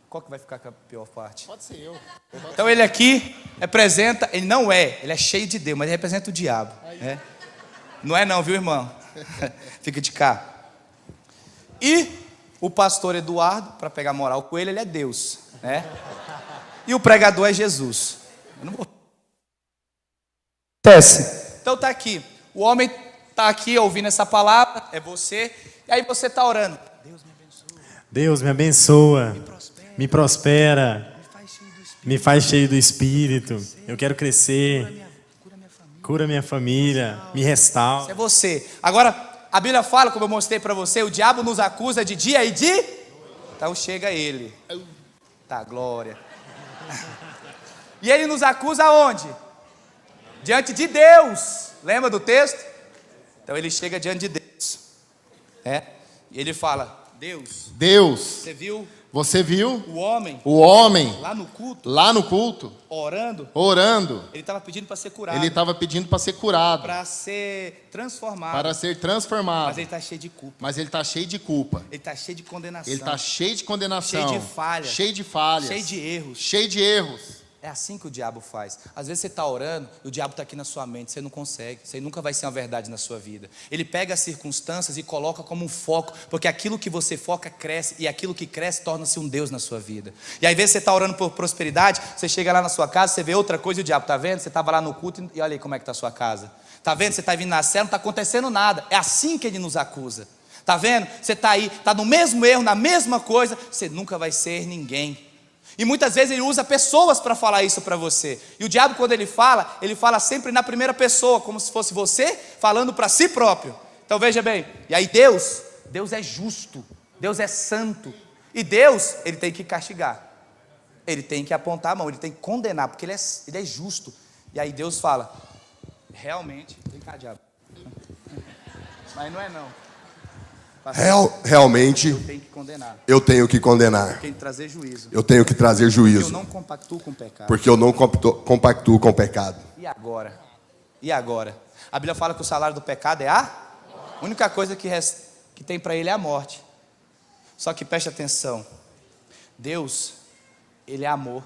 Qual que vai ficar com a pior parte? Pode ser eu. Então ele aqui representa, ele não é, ele é cheio de Deus, mas ele representa o diabo. É? Não é não, viu, irmão? Fica de cá. E o pastor Eduardo, para pegar moral com ele é Deus. Né? E o pregador é Jesus. Eu não vou... Então está aqui, o homem está aqui ouvindo essa palavra, é você, e aí você está orando. Deus me abençoa, me prospera, me faz cheio do Espírito, eu quero crescer, cura minha família, me restaura. Isso é você. Agora, a Bíblia fala, como eu mostrei para você, o diabo nos acusa de dia e de... Então chega ele. Tá, glória. E ele nos acusa aonde? Diante de Deus. Lembra do texto? Então ele chega diante de Deus. E ele fala... Deus, você viu o homem lá no culto, orando, ele estava pedindo para ser curado, para ser transformado, mas ele está cheio de culpa, ele está cheio de condenação, ele está cheio de falha, cheio de falhas, cheio de erros. É É assim que o diabo faz. Às vezes você está orando e o diabo está aqui na sua mente, você não consegue, isso aí nunca vai ser uma verdade na sua vida. Ele pega as circunstâncias e coloca como um foco, porque aquilo que você foca cresce, e aquilo que cresce torna-se um Deus na sua vida. E aí, às vezes você está orando por prosperidade, você chega lá na sua casa, você vê outra coisa e o diabo está vendo, você estava lá no culto e olha aí como é que está a sua casa. Está vendo? Você está vindo na cela, não está acontecendo nada. É assim que ele nos acusa. Está vendo? Você está aí, está no mesmo erro, na mesma coisa, você nunca vai ser ninguém. E muitas vezes ele usa pessoas para falar isso para você. E o diabo, quando ele fala sempre na primeira pessoa, como se fosse você falando para si próprio. Então veja bem, e aí Deus é justo, Deus é santo. E Deus, ele tem que castigar. Ele tem que apontar a mão, ele tem que condenar, porque ele é justo. E aí Deus fala, realmente, vem cá, diabo. Mas não é não. Realmente, eu tenho que condenar. Eu tenho que trazer juízo. Eu não compactuo com o pecado. Porque eu não compactuo com o pecado. E agora? A Bíblia fala que o salário do pecado é a única coisa que tem para ele é a morte. Só que preste atenção. Deus, ele é amor.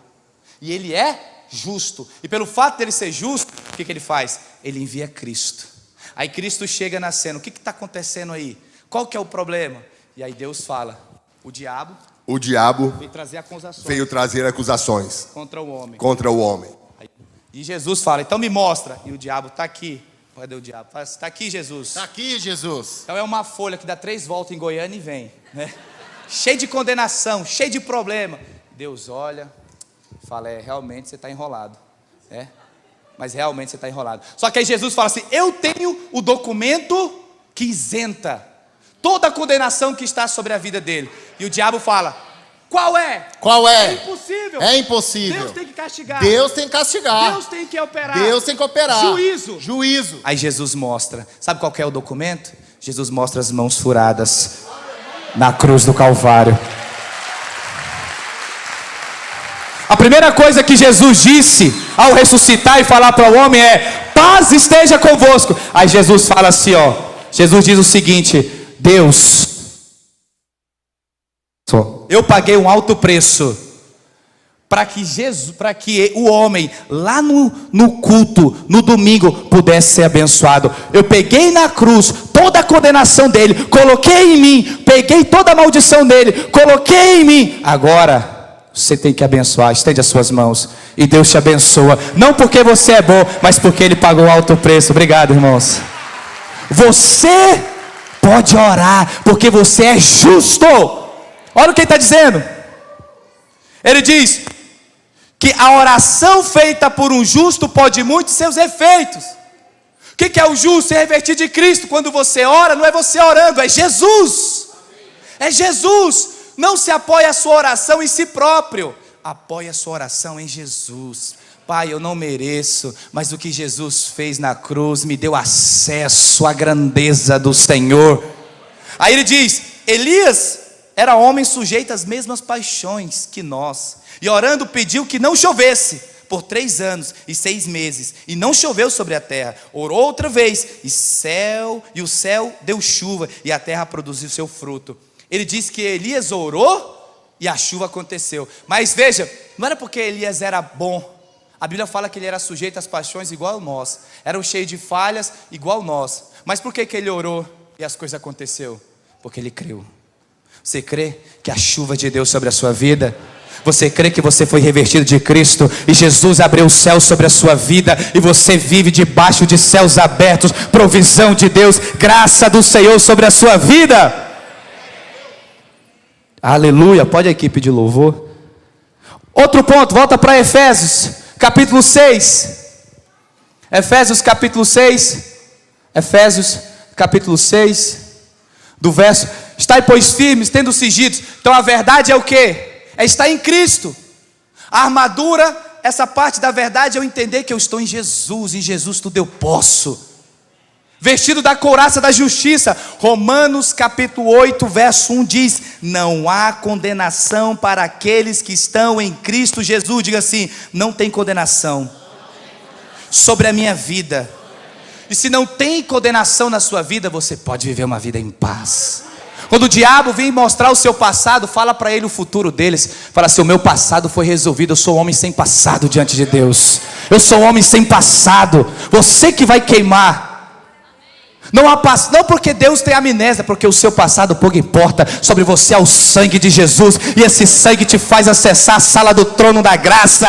E ele é justo. E pelo fato dele ser justo, o que ele faz? Ele envia Cristo. Aí Cristo chega na cena. O que está acontecendo aí? Qual que é o problema? E aí Deus fala, o diabo veio trazer acusações contra o homem. E Jesus fala, então me mostra. E o diabo está aqui. Cadê o diabo? Está aqui, Jesus. Está aqui, Jesus. Então é uma folha que dá 3 voltas em Goiânia e vem, né? Cheio de condenação, cheio de problema. Deus olha, fala, realmente você está enrolado, né? Mas realmente você está enrolado. Só que aí Jesus fala assim, eu tenho o documento que isenta toda a condenação que está sobre a vida dele. E o diabo fala, qual é? É impossível. É impossível. Deus tem que castigar. Deus tem que castigar. Deus tem que operar. Deus tem que operar. Juízo. Aí Jesus mostra. Sabe qual que é o documento? Jesus mostra as mãos furadas na cruz do Calvário. A primeira coisa que Jesus disse ao ressuscitar e falar para o homem é, paz esteja convosco. Aí Jesus fala assim, Jesus diz o seguinte: Deus, eu paguei um alto preço para que o homem lá no culto, no domingo, pudesse ser abençoado. Eu peguei na cruz toda a condenação dele, coloquei em mim, peguei toda a maldição dele, coloquei em mim. Agora você tem que abençoar. Estende as suas mãos e Deus te abençoa, não porque você é bom, mas porque Ele pagou alto preço. Obrigado, irmãos. Você pode orar, porque você é justo. Olha o que ele está dizendo. Ele diz que a oração feita por um justo pode muito seus efeitos. O que é o justo? Ser revestido de Cristo. Quando você ora, não é você orando, é Jesus. É Jesus. Não se apoie a sua oração em si próprio, apoie a sua oração em Jesus. Pai, eu não mereço, mas o que Jesus fez na cruz me deu acesso à grandeza do Senhor. Aí ele diz: Elias era homem sujeito às mesmas paixões que nós, e orando pediu que não chovesse por 3 anos e 6 meses, e não choveu sobre a terra. Orou outra vez, e o céu deu chuva, e a terra produziu seu fruto. Ele diz que Elias orou e a chuva aconteceu. Mas veja, não era porque Elias era bom. A Bíblia fala que ele era sujeito às paixões igual nós, era cheio de falhas igual nós. Mas por que ele orou e as coisas aconteceram? Porque ele creu. Você crê que a chuva de Deus sobre a sua vida? Você crê que você foi revestido de Cristo e Jesus abriu o céu sobre a sua vida e você vive debaixo de céus abertos, provisão de Deus, graça do Senhor sobre a sua vida? Aleluia. Pode a equipe de louvor. Outro ponto, volta para Efésios capítulo 6. Efésios capítulo 6. Efésios capítulo 6, do verso: estai pois firmes, tendo cingidos. Então a verdade é o que? É estar em Cristo. A armadura, essa parte da verdade é eu entender que eu estou em Jesus tudo eu posso. Vestido da couraça da justiça. Romanos capítulo 8, verso 1 diz: não há condenação para aqueles que estão em Cristo Jesus. Diga assim: não tem condenação sobre a minha vida. E se não tem condenação na sua vida, você pode viver uma vida em paz. Quando o diabo vem mostrar o seu passado, fala para ele o futuro deles. Fala assim: o meu passado foi resolvido. Eu sou um homem sem passado diante de Deus. Eu sou um homem sem passado. Você que vai queimar. Não porque Deus tem amnésia, porque o seu passado pouco importa. Sobre você é o sangue de Jesus, e esse sangue te faz acessar a sala do trono da graça.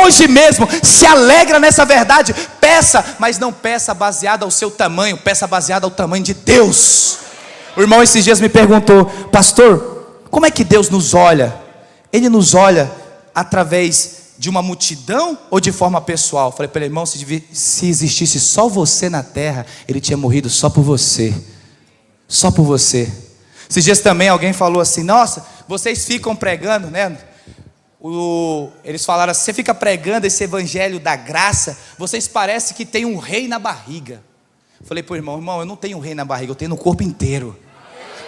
Hoje mesmo, se alegra nessa verdade. Peça, mas não peça baseado ao seu tamanho, peça baseado ao tamanho de Deus. O irmão esses dias me perguntou: pastor, como é que Deus nos olha? Ele nos olha através de uma multidão ou de forma pessoal? Falei para ele: irmão, se existisse só você na terra, Ele tinha morrido só por você. Só por você. Esses dias também alguém falou assim: nossa, vocês ficam pregando, né? Eles falaram assim: você fica pregando esse evangelho da graça, vocês parecem que tem um rei na barriga. Falei para o irmão: eu não tenho um rei na barriga, eu tenho no corpo inteiro.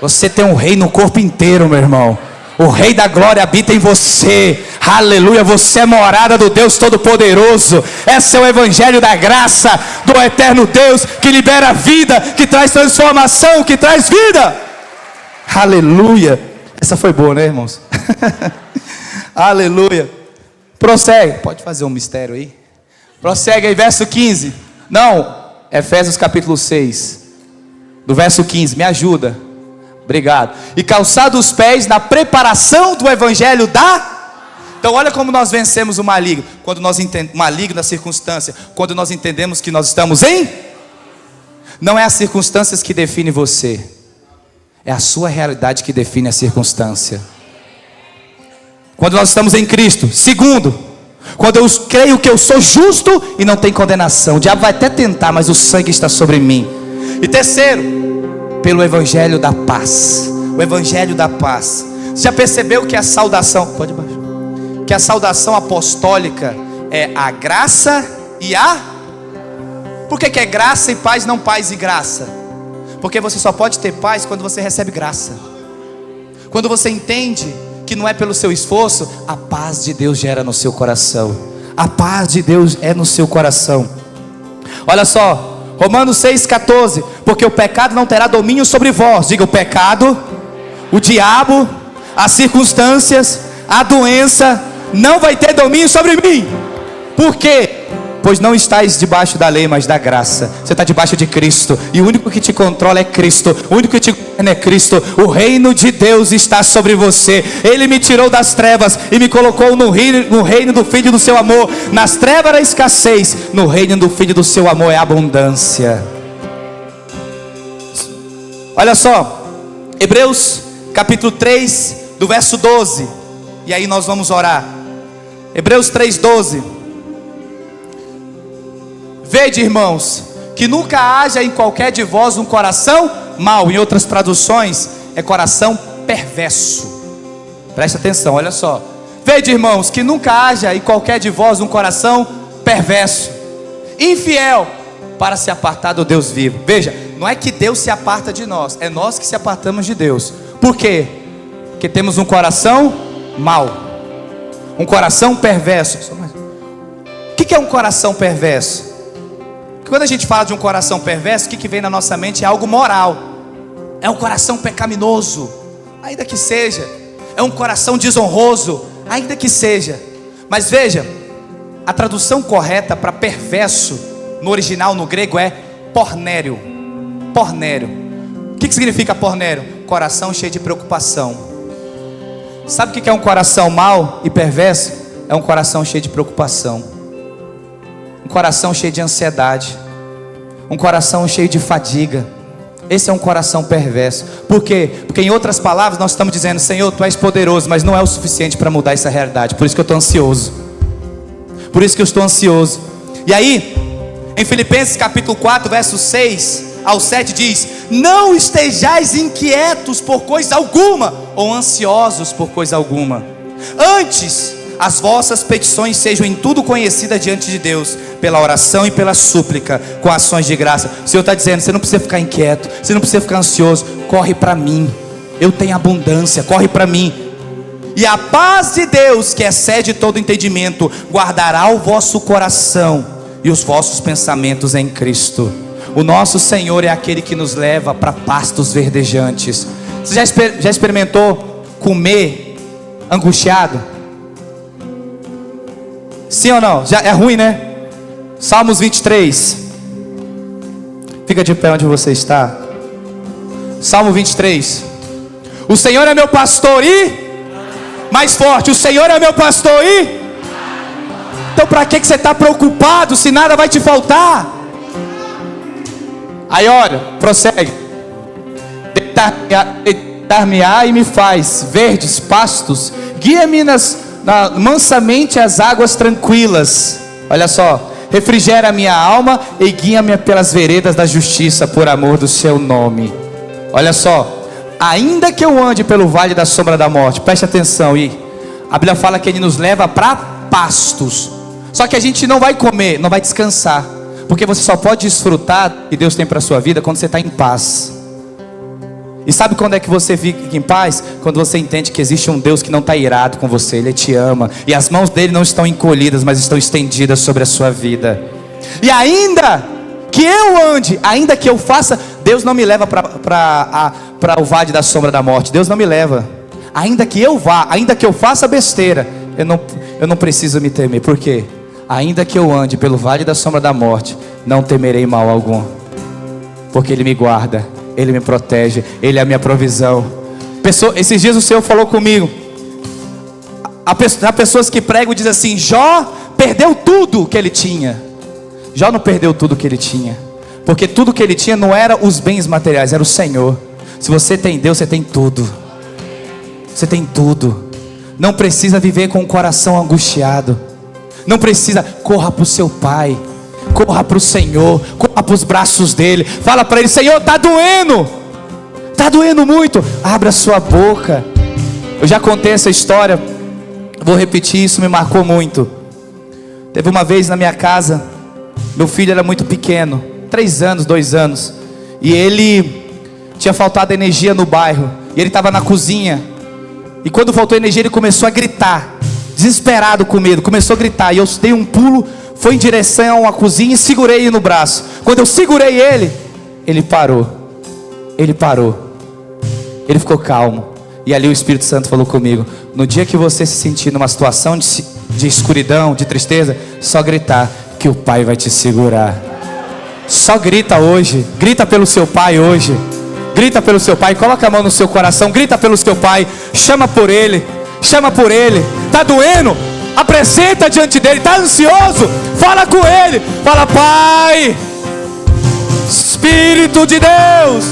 Você tem um rei no corpo inteiro, meu irmão. O Rei da Glória habita em você. Aleluia, você é morada do Deus Todo-Poderoso. Esse é o Evangelho da graça do eterno Deus, que libera vida, que traz transformação, que traz vida. Aleluia. Essa foi boa, né, irmãos? Aleluia. Prossegue. Pode fazer um mistério aí. Prossegue aí, verso 15. Não, Efésios capítulo 6, do verso 15. Me ajuda. Obrigado. E calçado os pés na preparação do evangelho da... Então olha como nós vencemos o maligno. Quando nós entendemos maligno na circunstância, quando nós entendemos que nós estamos em... Não é as circunstâncias que definem você, é a sua realidade que define a circunstância. Quando nós estamos em Cristo. Segundo, quando eu creio que eu sou justo e não tem condenação. O diabo vai até tentar, mas o sangue está sobre mim. E terceiro, pelo evangelho da paz. O evangelho da paz. Você já percebeu que a saudação, pode baixar, que a saudação apostólica é a graça e a... Por que é graça e paz, não paz e graça? Porque você só pode ter paz quando você recebe graça. Quando você entende que não é pelo seu esforço, a paz de Deus gera no seu coração. A paz de Deus é no seu coração. Olha só, Romanos 6,14. Porque o pecado não terá domínio sobre vós. Diga: o pecado, o diabo, as circunstâncias, a doença não vai ter domínio sobre mim. Por quê? Pois não estáis debaixo da lei, mas da graça. Você está debaixo de Cristo. E o único que te controla é Cristo. O único que te governa é Cristo. O reino de Deus está sobre você. Ele me tirou das trevas e me colocou no reino do Filho do seu amor. Nas trevas era escassez, no reino do Filho do seu amor é abundância. Olha só, Hebreus capítulo 3, do verso 12. E aí nós vamos orar. Hebreus 3:12. Vede, irmãos, que nunca haja em qualquer de vós um coração mau. Em outras traduções é coração perverso. Presta atenção, olha só. Vede, irmãos, que nunca haja em qualquer de vós um coração perverso, infiel, para se apartar do Deus vivo. Veja, não é que Deus se aparta de nós, é nós que se apartamos de Deus. Por quê? Porque temos um coração mau, um coração perverso. O que é um coração perverso? Quando a gente fala de um coração perverso, o que vem na nossa mente é algo moral. É um coração pecaminoso, ainda que seja. É um coração desonroso, ainda que seja. Mas veja, a tradução correta para perverso no original, no grego, é pornério. Pornério. O que significa pornério? Coração cheio de preocupação. Sabe o que é um coração mau e perverso? É um coração cheio de preocupação, um coração cheio de ansiedade, um coração cheio de fadiga. Esse é um coração perverso. Por quê? Porque em outras palavras nós estamos dizendo: Senhor, Tu és poderoso, mas não é o suficiente para mudar essa realidade. Por isso que eu estou ansioso. Por isso que eu estou ansioso. E aí, em Filipenses capítulo 4, versos 6 ao 7 diz: não estejais inquietos por coisa alguma, ou ansiosos por coisa alguma. Antes, as vossas petições sejam em tudo conhecidas diante de Deus, pela oração e pela súplica, com ações de graça. O Senhor está dizendo: você não precisa ficar inquieto, você não precisa ficar ansioso. Corre para mim, eu tenho abundância, corre para mim. E a paz de Deus, que excede todo entendimento, guardará o vosso coração e os vossos pensamentos em Cristo. O nosso Senhor é aquele que nos leva para pastos verdejantes. Você já experimentou comer angustiado? Sim ou não? Já é ruim, né? Salmos 23. Fica de pé onde você está. Salmo 23. O Senhor é meu pastor e... mais forte. O Senhor é meu pastor e... então para que você está preocupado se nada vai te faltar? Aí olha, prossegue. Deitar-me-á e me faz verdes pastos, guia-me mansamente as águas tranquilas. Olha só, refrigera a minha alma e guia-me pelas veredas da justiça, por amor do seu nome. Olha só, ainda que eu ande pelo vale da sombra da morte, preste atenção, e a Bíblia fala que Ele nos leva para pastos. Só que a gente não vai comer, não vai descansar, porque você só pode desfrutar o que Deus tem para a sua vida quando você está em paz. E sabe quando é que você fica em paz? Quando você entende que existe um Deus que não está irado com você, Ele te ama, e as mãos dele não estão encolhidas, mas estão estendidas sobre a sua vida. E ainda que eu ande, ainda que eu faça, Deus não me leva para o vale da sombra da morte. Deus não me leva. Ainda que eu vá, ainda que eu faça besteira, eu não preciso me temer. Por quê? Ainda que eu ande pelo vale da sombra da morte, não temerei mal algum, porque Ele me guarda, Ele me protege, Ele é a minha provisão. Esses dias o Senhor falou comigo. Há pessoas que pregam e dizem assim: Jó perdeu tudo que ele tinha. Jó não perdeu tudo que ele tinha, porque tudo que ele tinha não era os bens materiais, era o Senhor. Se você tem Deus, você tem tudo. Você tem tudo. Não precisa viver com o coração angustiado. Não precisa. Corra para o seu Pai, corra para o Senhor, corra para os braços dele. Fala para Ele: Senhor, está doendo, está doendo muito. Abra sua boca. Eu já contei essa história, vou repetir, isso me marcou muito. Teve uma vez na minha casa, meu filho era muito pequeno, 3 anos, 2 anos, e ele tinha faltado energia no bairro, e ele estava na cozinha, e quando faltou energia ele começou a gritar, desesperado com medo, começou a gritar, e eu dei um pulo, fui em direção à cozinha e segurei ele no braço. Quando eu segurei ele, ele parou. Ele parou. Ele ficou calmo. E ali o Espírito Santo falou comigo: no dia que você se sentir numa situação de escuridão, de tristeza, só gritar que o Pai vai te segurar. Só grita hoje. Grita pelo seu Pai hoje. Grita pelo seu Pai. Coloca a mão no seu coração. Grita pelo seu Pai. Chama por Ele. Chama por Ele. Está doendo? Apresenta diante dele. Está ansioso? Fala com Ele. Fala: Pai, Espírito de Deus,